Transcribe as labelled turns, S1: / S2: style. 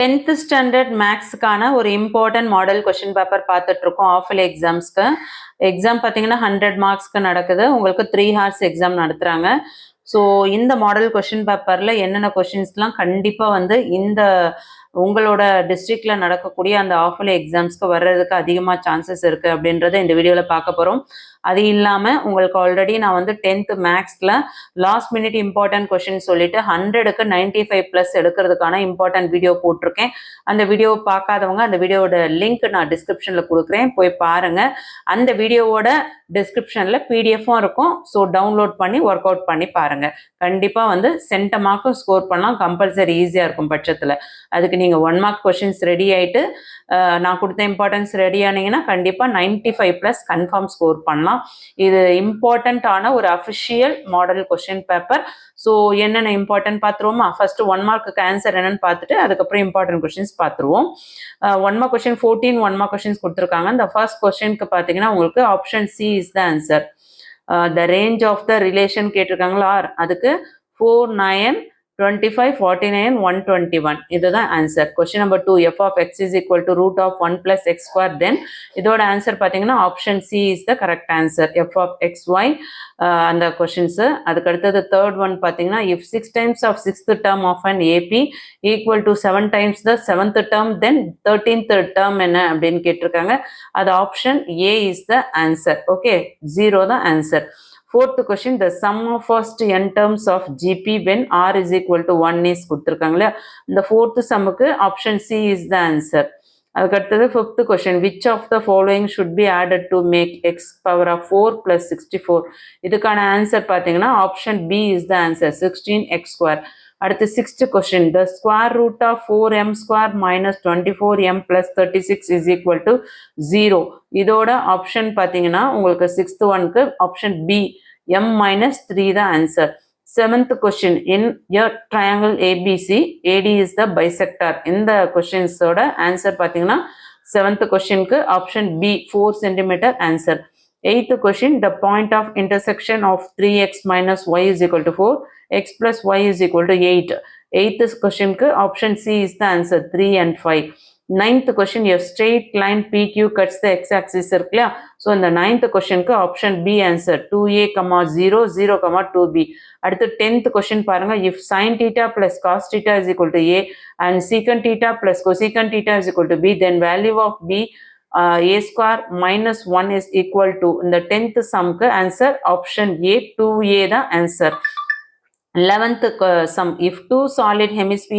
S1: 10th standard மேக்ஸுக்கான ஒரு important model question paper பார்த்துட்டு இருக்கோம். ஆஃபலி எக்ஸாம்ஸ்க்கு எக்ஸாம் பார்த்தீங்கன்னா 100 மார்க்ஸ்க்கு நடக்குது. உங்களுக்கு 3 ஹார்ஸ் எக்ஸாம் நடத்துகிறாங்க. ஸோ இந்த மாடல் கொஷின் பேப்பரில் என்னென்ன கொஷின்ஸ்லாம் கண்டிப்பாக வந்து இந்த உங்களோட டிஸ்ட்ரிக்டில் நடக்கக்கூடிய அந்த ஆஃபலி எக்ஸாம்ஸ்க்கு வர்றதுக்கு அதிகமாக சான்சஸ் இருக்குது அப்படின்றத இந்த வீடியோவில் பார்க்க போகிறோம். அது இல்லாமல் உங்களுக்கு ஆல்ரெடி நான் வந்து 10th மேக்ஸில் லாஸ்ட் மினிட் இம்பார்ட்டன்ட் கொஷின் சொல்லிட்டு 100க்கு 95+ எடுக்கிறதுக்கான இம்பார்ட்டன்ட் வீடியோ போட்டிருக்கேன். அந்த வீடியோ பார்க்காதவங்க அந்த வீடியோட லிங்க் நான் டிஸ்கிரிப்ஷனில் கொடுக்குறேன், போய் பாருங்கள். அந்த வீடியோவோட டிஸ்கிரிப்ஷனில் பிடிஎஃப்பும் இருக்கும். ஸோ டவுன்லோட் பண்ணி ஒர்க் அவுட் பண்ணி பாருங்கள். கண்டிப்பாக வந்து சென்டமார்க்கும் ஸ்கோர் பண்ணலாம், கம்பல்சரி ஈஸியாக இருக்கும் பட்சத்தில். அதுக்கு நீங்கள் 1 மார்க் கொஷின்ஸ் ரெடி ஆகிட்டு நான் கொடுத்த இம்பார்ட்டன்ஸ் ரெடி ஆனீங்கன்னா கண்டிப்பாக 95+ கன்ஃபார்ம் ஸ்கோர் பண்ணலாம். இது இம்பார்ட்டண்ட்டான ஒரு official model question paper. So என்னென்ன இம்பார்ட்டன்ட் பார்த்துருவோமா? ஃபர்ஸ்ட் 1 மார்க்குக்கு ஆன்சர் என்னன்னு பார்த்துட்டு அதுக்கப்புறம் இம்பார்ட்டன்ட் கொஷின்ஸ் பார்த்துருவோம். 1 மார்க் கொஷின் 14 1 மார்க் கொஷின்ஸ் கொடுத்துருக்காங்க. இந்த ஃபர்ஸ்ட் கொஷினுக்கு பார்த்தீங்கன்னா உங்களுக்கு option C is the answer. The range of the relation கேட்டிருக்காங்களா? ஆர் அதுக்கு 4 9 25 49 121 இதுதான் answer. Question number 2 f of x is equal to root of 1 plus x square. தென் இதோட ஆன்சர் பார்த்தீங்கன்னா option C is the correct answer. f of xy அந்த questions. அதுக்கு அடுத்தது third one பார்த்தீங்கன்னா if 6 times of 6th term of an AP equal to 7 times the 7th term then 13th term என்ன அப்படின்னு கேட்டிருக்காங்க. அது option A is the answer. Okay, 0 தான் answer. Fourth question, the sum of first n terms of GP when r is equal to 1 is கொடுத்துருக்காங்களே. இந்த fourth sumக்கு option C is the answer. அதுக்கு அடுத்தது fifth question, which of the following should be added to make x power of 4 plus 64? இதுக்கான answer பார்த்தீங்கன்னா option B is the answer, 16x square. அடுத்து sixth question, the square root of 4m square minus 24m plus 36 is equal to 0. இதோட option பார்த்தீங்கன்னா உங்களுக்கு sixth ஒன்க்கு option B m minus 3 the answer. Seventh question, in your triangle ABC AD is the bisector. இந்த கொஸ்டின்ஸோட answer பார்த்தீங்கன்னா seventh questionக்கு option B 4 cm answer. Eighth question, the point of intersection of 3x minus y is equal to 4, x plus y is equal to 8. Eighth questionக்கு option C is the answer, 3 and 5. Ninth question, a straight line PQ cuts the x-axis இருக்குல்லையா? So இந்த ninth questionக்கு option B answer, 2a, 0, 0, 2b. அடுத்து 10th question பாருங்க, if sin theta plus cos theta is equal to a and secant theta plus cosecant theta is equal to b, then value of b a square minus 1 is equal to, இந்த 10th sumக்கு answer option A, 2a தான் answer. 11th sum, if two solid hemisphere